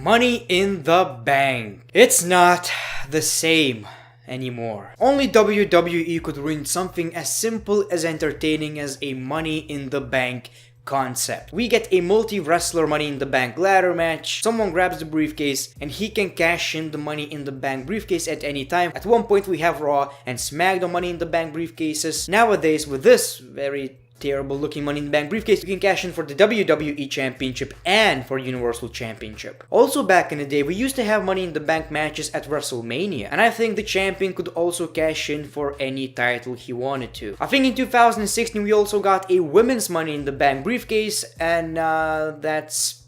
Money in the Bank. It's not the same anymore. Only WWE could ruin something as simple as entertaining as a Money in the Bank concept. We get a multi-wrestler Money in the Bank ladder match, someone grabs the briefcase and he can cash in the Money in the Bank briefcase at any time. At one point we have Raw and SmackDown Money in the Bank briefcases. Nowadays with this very terrible looking Money in the Bank briefcase, you can cash in for the WWE Championship and for Universal Championship. Also back in the day, we used to have Money in the Bank matches at WrestleMania, and I think the champion could also cash in for any title he wanted to. I think in 2016 we also got a women's Money in the Bank briefcase, and that's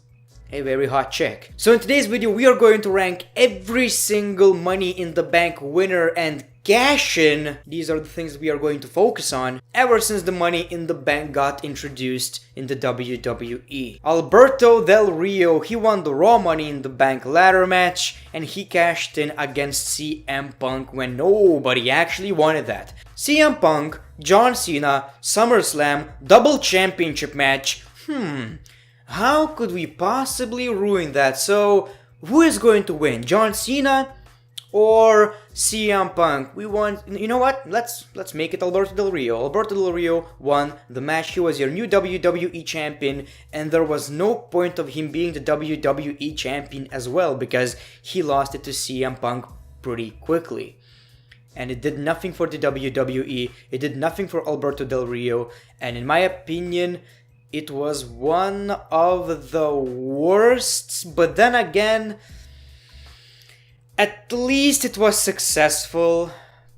a very hot chick. So in today's video, we are going to rank every single Money in the Bank winner and cash in. These are the things we are going to focus on ever since the Money in the Bank got introduced in the WWE. Alberto Del Rio, he won the Raw Money in the Bank ladder match and he cashed in against CM Punk when nobody actually wanted that. CM Punk, John Cena, SummerSlam, double championship match. How could we possibly ruin that? So, who is going to win? John Cena or CM Punk? We want, you know what? Let's make it Alberto Del Rio. Alberto Del Rio won the match. He was your new WWE champion, and there was no point of him being the WWE champion as well because he lost it to CM Punk pretty quickly. And it did nothing for the WWE. It did nothing for Alberto Del Rio, and in my opinion, it was one of the worst, but then again, at least it was successful.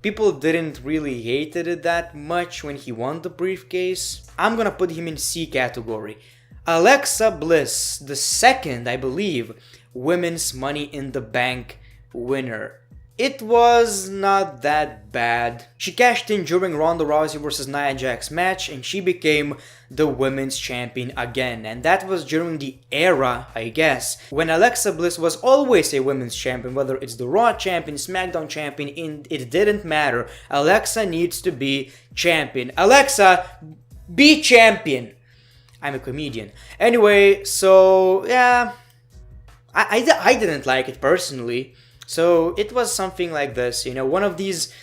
People didn't really hate it that much when he won the briefcase. I'm gonna put him in C category. Alexa Bliss, the second, I believe, women's Money in the Bank winner. It was not that bad. She cashed in during Ronda Rousey vs Nia Jax match and she became the women's champion again. And that was during the era, I guess, when Alexa Bliss was always a women's champion. Whether it's the Raw champion, SmackDown champion, it didn't matter. Alexa needs to be champion. Alexa, be champion. I'm a comedian. Anyway, so yeah, I didn't like it personally. So it was something like this, you know, one of these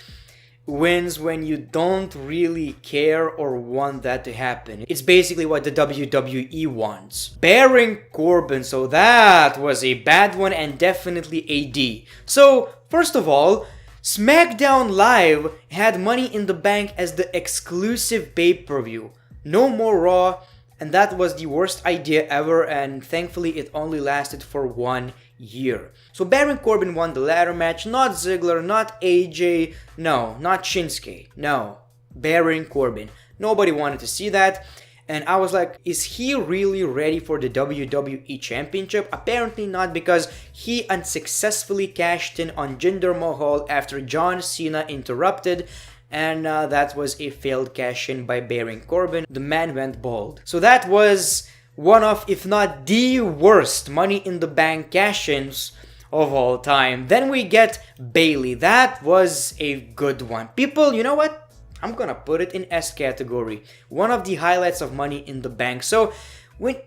wins when you don't really care or want that to happen. It's basically what the WWE wants. Baron Corbin, so that was a bad one and definitely a D. So, first of all, SmackDown Live had Money in the Bank as the exclusive pay-per-view. No more Raw, and that was the worst idea ever, and thankfully it only lasted for 1 year. So Baron Corbin won the ladder match, not Ziggler, not AJ, no, not Shinsuke, no, Baron Corbin. Nobody wanted to see that, and I was like, is he really ready for the WWE Championship? Apparently not, because he unsuccessfully cashed in on Jinder Mahal after John Cena interrupted, and that was a failed cash-in by Baron Corbin. The man went bald. So that was one of, if not the worst Money in the Bank cash-ins of all time. Then we get Bayley. That was a good one. People, you know what? I'm gonna put it in S category. One of the highlights of Money in the Bank. So,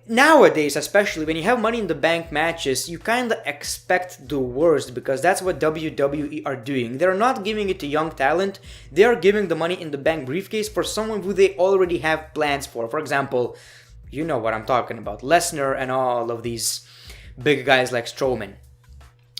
nowadays, especially when you have Money in the Bank matches, you kinda expect the worst because that's what WWE are doing. They're not giving it to young talent. They're giving the Money in the Bank briefcase for someone who they already have plans for. For example, you know what I'm talking about. Lesnar and all of these big guys like Strowman.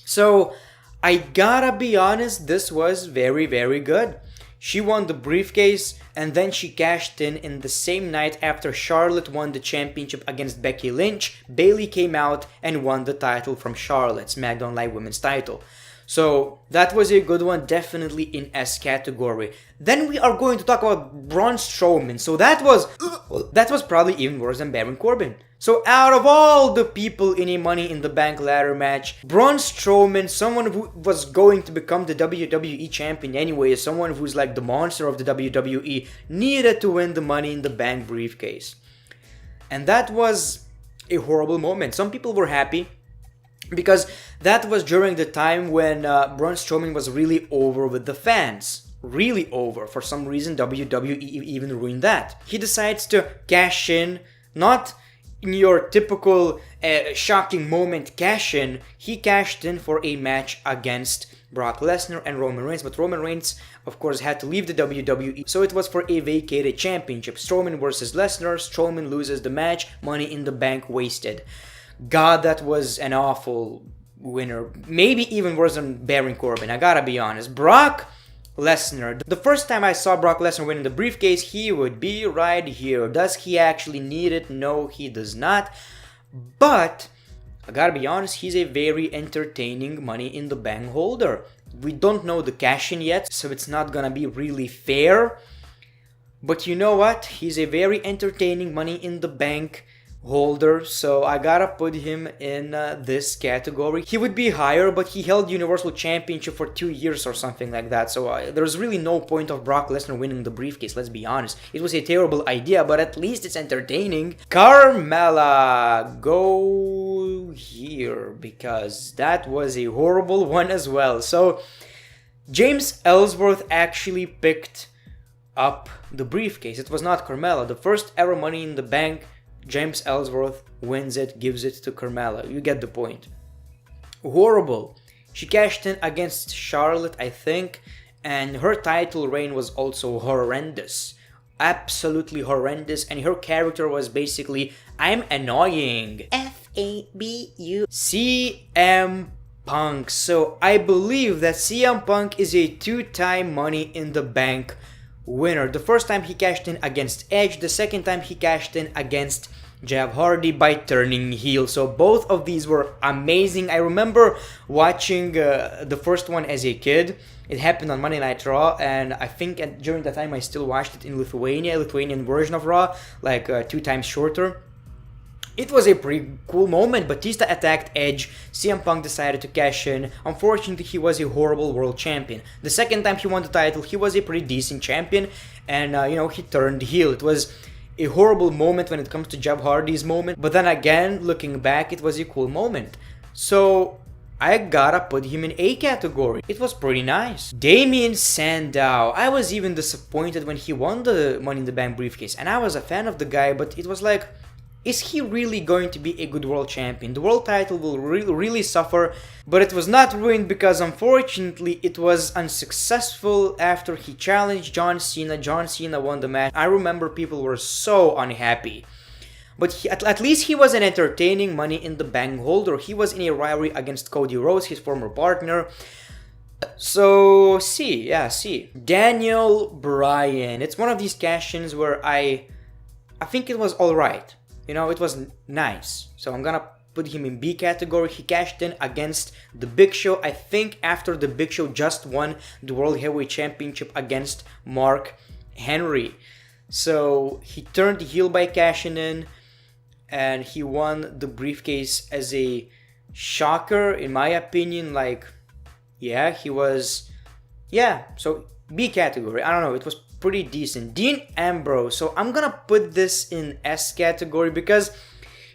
So, I gotta be honest, this was very, very good. She won the briefcase and then she cashed in the same night after Charlotte won the championship against Becky Lynch. Bayley came out and won the title from Charlotte, SmackDown Live Women's title. So that was a good one, definitely in S category. Then we are going to talk about Braun Strowman. So that was probably even worse than Baron Corbin. So out of all the people in a Money in the Bank ladder match, Braun Strowman, someone who was going to become the WWE champion anyway, someone who's like the monster of the WWE, needed to win the Money in the Bank briefcase. And that was a horrible moment. Some people were happy, because that was during the time when Braun Strowman was really over with the fans. Really over. For some reason, WWE even ruined that. He decides to cash in, not in your typical shocking moment cash-in, he cashed in for a match against Brock Lesnar and Roman Reigns, but Roman Reigns, of course, had to leave the WWE, so it was for a vacated championship. Strowman versus Lesnar, Strowman loses the match, Money in the Bank wasted. God, that was an awful winner. Maybe even worse than Baron Corbin, I gotta be honest. Brock Lesnar. The first time I saw Brock Lesnar winning the briefcase, he would be right here. Does he actually need it? No, he does not. But I gotta be honest, he's a very entertaining Money in the Bank holder. We don't know the cash-in yet, so it's not gonna be really fair. But you know what? He's a very entertaining Money in the Bank holder, so I gotta put him in this category. He would be higher, but he held Universal Championship for 2 years or something like that, so there's really no point of Brock Lesnar winning the briefcase, let's be honest. It was a terrible idea, but at least it's entertaining. Carmella, go here, because that was a horrible one as well. So James Ellsworth actually picked up the briefcase. It was not Carmella. The first ever Money in the Bank, James Ellsworth wins it, gives it to Carmella. You get the point. Horrible. She cashed in against Charlotte, I think, and her title reign was also horrendous. Absolutely horrendous, and her character was basically, I'm annoying. F-A-B-U. CM Punk. So I believe that CM Punk is a 2-time Money in the Bank winner. The first time he cashed in against Edge, the second time he cashed in against Jeff Hardy by turning heel. So both of these were amazing. I remember watching the first one as a kid. It happened on Monday Night Raw, and I think during that time I still watched it in Lithuanian version of Raw, like 2 times shorter. It was a pretty cool moment. Batista attacked Edge, CM Punk decided to cash in. Unfortunately, he was a horrible world champion. The second time he won the title, he was a pretty decent champion, and he turned heel. It was a horrible moment when it comes to Jeff Hardy's moment, but then again, looking back, it was a cool moment. So I gotta put him in A category. It was pretty nice. Damien Sandow. I was even disappointed when he won the Money in the Bank briefcase, and I was a fan of the guy, but it was like, is he really going to be a good world champion? The world title will really suffer, but it was not ruined because unfortunately it was unsuccessful after he challenged John Cena. John Cena won the match. I remember people were so unhappy. But at least he was an entertaining Money in the Bank holder. He was in a rivalry against Cody Rhodes, his former partner. So, C. Daniel Bryan. It's one of these cash-ins where I think it was alright. It was nice. So I'm gonna put him in B category. He cashed in against The Big Show. I think after The Big Show just won the World Heavyweight Championship against Mark Henry. So he turned heel by cashing in, and he won the briefcase as a shocker, in my opinion. So B category. I don't know, it was pretty decent. Dean Ambrose. So I'm gonna put this in S category because,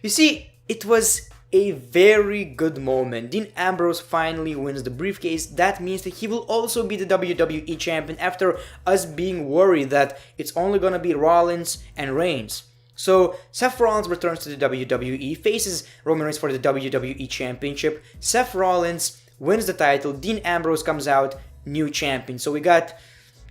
you see, it was a very good moment. Dean Ambrose finally wins the briefcase. That means that he will also be the WWE champion after us being worried that it's only gonna be Rollins and Reigns. So Seth Rollins returns to the WWE, faces Roman Reigns for the WWE championship. Seth Rollins wins the title. Dean Ambrose comes out new champion. So we got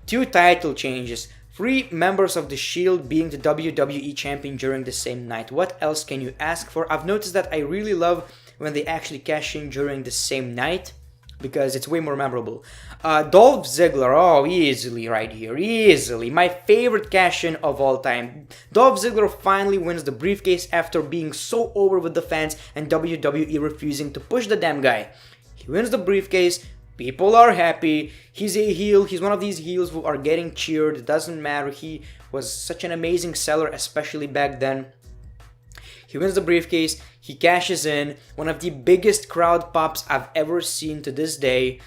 2 title changes, 3 members of the Shield being the WWE champion during the same night. What else can you ask for? I've noticed that I really love when they actually cash in during the same night, because it's way more memorable. Dolph Ziggler, easily right here, easily. My favorite cash-in of all time. Dolph Ziggler finally wins the briefcase after being so over with the fans and WWE refusing to push the damn guy. He wins the briefcase. People are happy. He's a heel. He's one of these heels who are getting cheered. It doesn't matter. He was such an amazing seller, especially back then. He wins the briefcase. He cashes in. One of the biggest crowd pops I've ever seen to this day.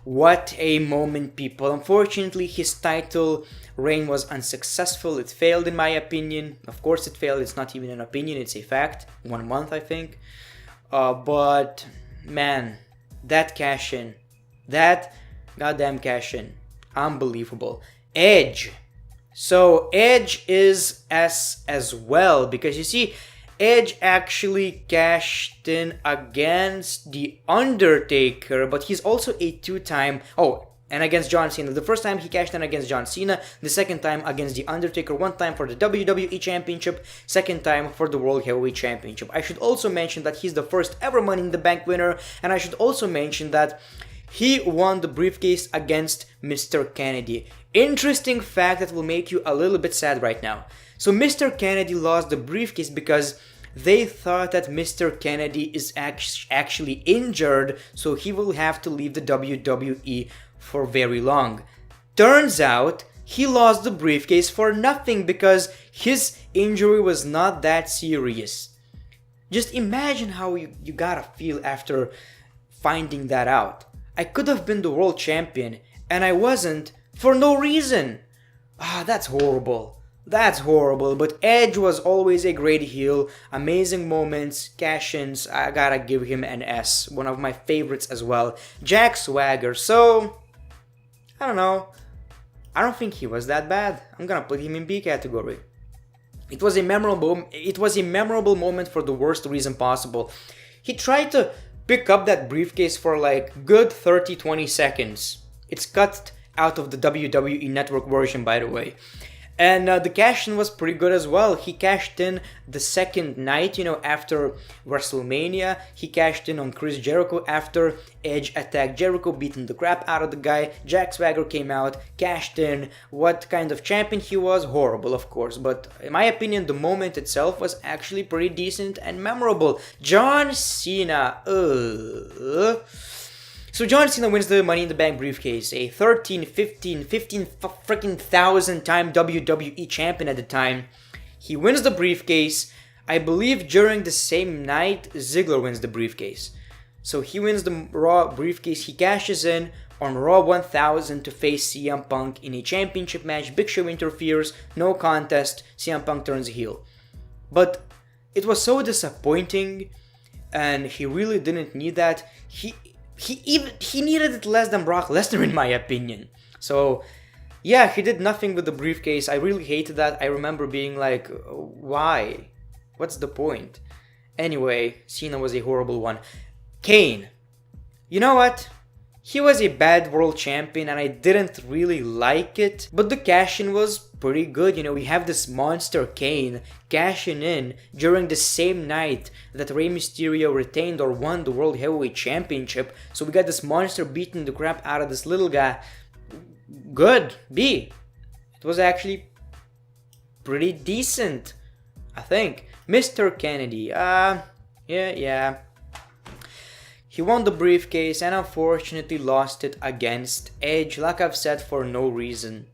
What a moment, people. Unfortunately, his title reign was unsuccessful. It failed, in my opinion. Of course it failed. It's not even an opinion. It's a fact. 1 month, I think. But, man, that cash-in. That goddamn cash-in. Unbelievable. Edge. So Edge is S as well, because you see, Edge actually cashed in against The Undertaker, but he's also a two-time... and against John Cena. The first time he cashed in against John Cena, the second time against The Undertaker, one time for the WWE Championship, second time for the World Heavyweight Championship. I should also mention that he's the first ever Money in the Bank winner, and I should also mention that he won the briefcase against Mr. Kennedy. Interesting fact that will make you a little bit sad right now. So Mr. Kennedy lost the briefcase because they thought that Mr. Kennedy is actually injured, so he will have to leave the WWE for very long. Turns out he lost the briefcase for nothing because his injury was not that serious. Just imagine how you gotta feel after finding that out. I could have been the world champion and I wasn't for no reason. That's horrible. That's horrible, but Edge was always a great heel. Amazing moments, cash-ins, I gotta give him an S. One of my favorites as well. Jack Swagger, so... I don't know. I don't think he was that bad. I'm gonna put him in B category. It was a memorable moment for the worst reason possible. He tried to pick up that briefcase for like good 30-20 seconds. It's cut out of the WWE Network version, by the way. And the cash-in was pretty good as well. He cashed in the second night, after WrestleMania. He cashed in on Chris Jericho after Edge attacked Jericho, beating the crap out of the guy. Jack Swagger came out, cashed in. What kind of champion he was? Horrible, of course. But in my opinion, the moment itself was actually pretty decent and memorable. John Cena. So John Cena wins the Money in the Bank briefcase, a 15,000 time WWE champion at the time. He wins the briefcase. I believe during the same night, Ziggler wins the briefcase. So he wins the Raw briefcase. He cashes in on Raw 1000 to face CM Punk in a championship match. Big Show interferes, no contest. CM Punk turns heel. But it was so disappointing, and he really didn't need that. He needed it less than Brock Lesnar, in my opinion. So, yeah, he did nothing with the briefcase. I really hated that. I remember being like, why? What's the point? Anyway, Cena was a horrible one. Kane. You know what? He was a bad world champion and I didn't really like it. But the cash-in was pretty good. We have this monster Kane cashing in during the same night that Rey Mysterio retained or won the World Heavyweight Championship. So we got this monster beating the crap out of this little guy. Good. B. It was actually pretty decent, I think. Mr. Kennedy. Yeah. He won the briefcase and unfortunately lost it against Edge, like I've said, for no reason.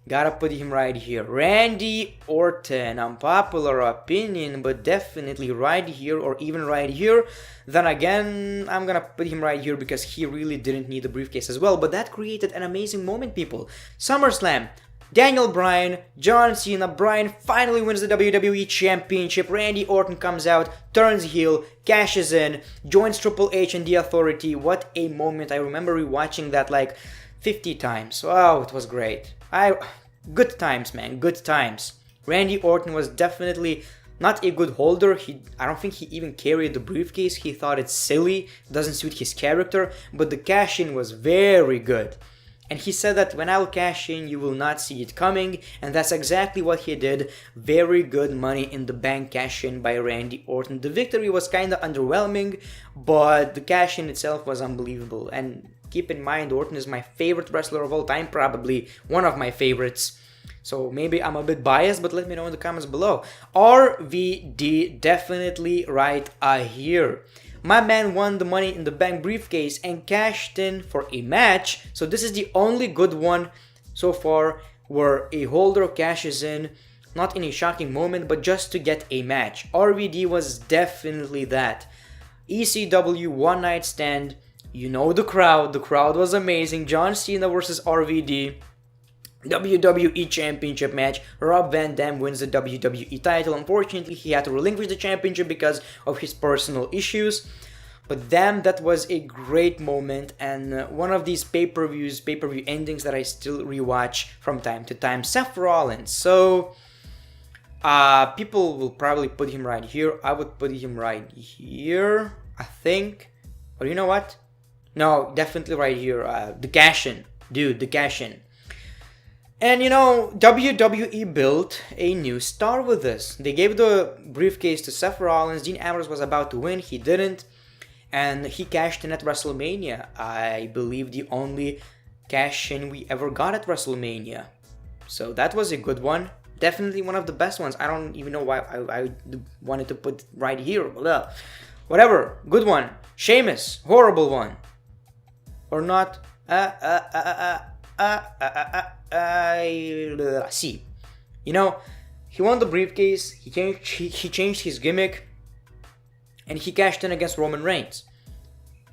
Gotta put him right here. Randy Orton, unpopular opinion, but definitely right here or even right here. Then again, I'm gonna put him right here because he really didn't need the briefcase as well. But that created an amazing moment, people. SummerSlam. Daniel Bryan, John Cena. Bryan finally wins the WWE Championship. Randy Orton comes out, turns heel, cashes in, joins Triple H and The Authority. What a moment. I remember rewatching that like 50 times. Wow, it was great. Good times, man. Good times. Randy Orton was definitely not a good holder. I don't think he even carried the briefcase. He thought it's silly, doesn't suit his character, but the cash-in was very good. And he said that when I'll cash in, you will not see it coming. And that's exactly what he did. Very good Money in the Bank cash-in by Randy Orton. The victory was kind of underwhelming, but the cash-in itself was unbelievable. And keep in mind, Orton is my favorite wrestler of all time. Probably one of my favorites. So maybe I'm a bit biased, but let me know in the comments below. RVD, definitely right here. My man won the Money in the Bank briefcase and cashed in for a match. So this is the only good one so far where a holder cashes in, not in a shocking moment, but just to get a match. RVD was definitely that. ECW One Night Stand. You know the crowd. The crowd was amazing. John Cena versus RVD. WWE Championship match. Rob Van Dam wins the WWE title. Unfortunately, he had to relinquish the championship because of his personal issues. But damn, that was a great moment and one of these pay-per-view endings that I still rewatch from time to time. Seth Rollins. So, People will probably put him right here. I would put him right here, I think. Or you know what? No, definitely right here. The cash-in. Dude, the cash-in. And you know, WWE built a new star with this. They gave the briefcase to Seth Rollins. Dean Ambrose was about to win. He didn't. And he cashed in at WrestleMania. I believe the only cash-in we ever got at WrestleMania. So that was a good one. Definitely one of the best ones. I don't even know why I wanted to put right here. But whatever. Good one. Sheamus. Horrible one. Or not. See. You know, he won the briefcase. He changed his gimmick. And he cashed in against Roman Reigns.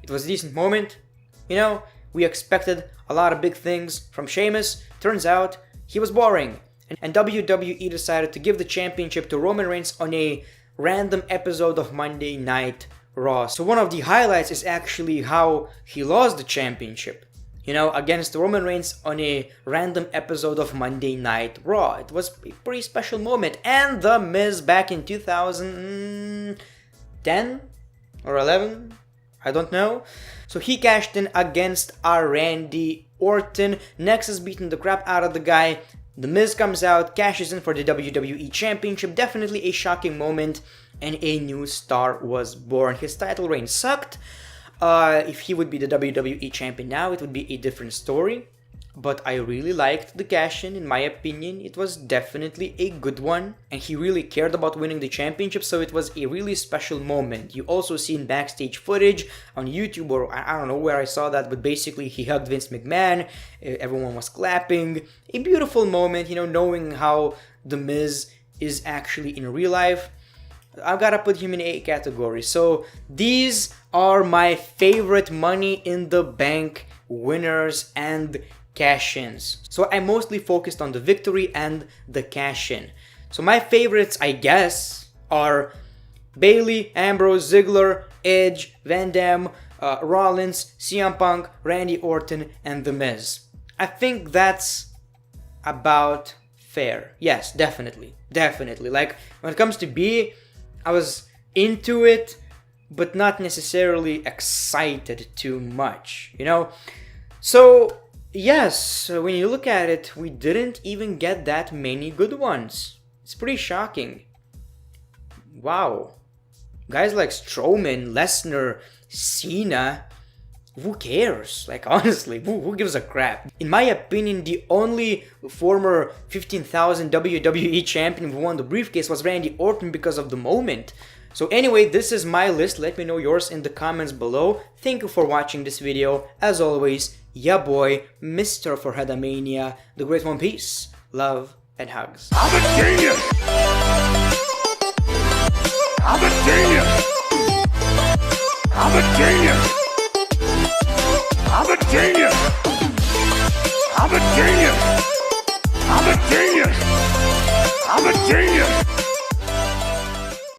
It was a decent moment. You know, we expected a lot of big things from Sheamus. Turns out, he was boring. And WWE decided to give the championship to Roman Reigns on a random episode of Monday Night Raw. So one of the highlights is actually how he lost the championship. You know, against Roman Reigns on a random episode of Monday Night Raw. It was a pretty special moment. And The Miz back in 2010 or 11? I don't know. So he cashed in against our Randy Orton. Nexus beating the crap out of the guy. The Miz comes out, cashes in for the WWE Championship. Definitely a shocking moment, and a new star was born. His title reign sucked. If he would be the WWE Champion now, it would be a different story. But I really liked the cash-in. In my opinion, it was definitely a good one. And he really cared about winning the championship, so it was a really special moment. You also seen backstage footage on YouTube, or I don't know where I saw that, but basically he hugged Vince McMahon. Everyone was clapping. A beautiful moment, you know, knowing how The Miz is actually in real life. I've got to put him in a category. So these are my favorite Money in the Bank winners and cash-ins. So I mostly focused on the victory and the cash-in. So my favorites, I guess, are Bayley, Ambrose, Ziggler, Edge, Van Dam, Rollins, CM Punk, Randy Orton, and The Miz. I think that's about fair. Yes, definitely. Definitely. Like, when it comes to B, I was into it, but not necessarily excited too much, you know? So, yes, when you look at it, we didn't even get that many good ones. It's pretty shocking. Wow. Guys like Strowman, Lesnar, Cena, who cares? Like, honestly, who gives a crap? In my opinion, the only former 15,000 WWE champion who won the briefcase was Randy Orton because of the moment. So anyway, this is my list. Let me know yours in the comments below. Thank you for watching this video. As always, ya boy, Mr. for Headamania, the Great One. Peace, love, and hugs. I'm a genius! I'm a genius! I'm a genius! I'm a genius! I'm a genius! I'm a genius! I'm a genius!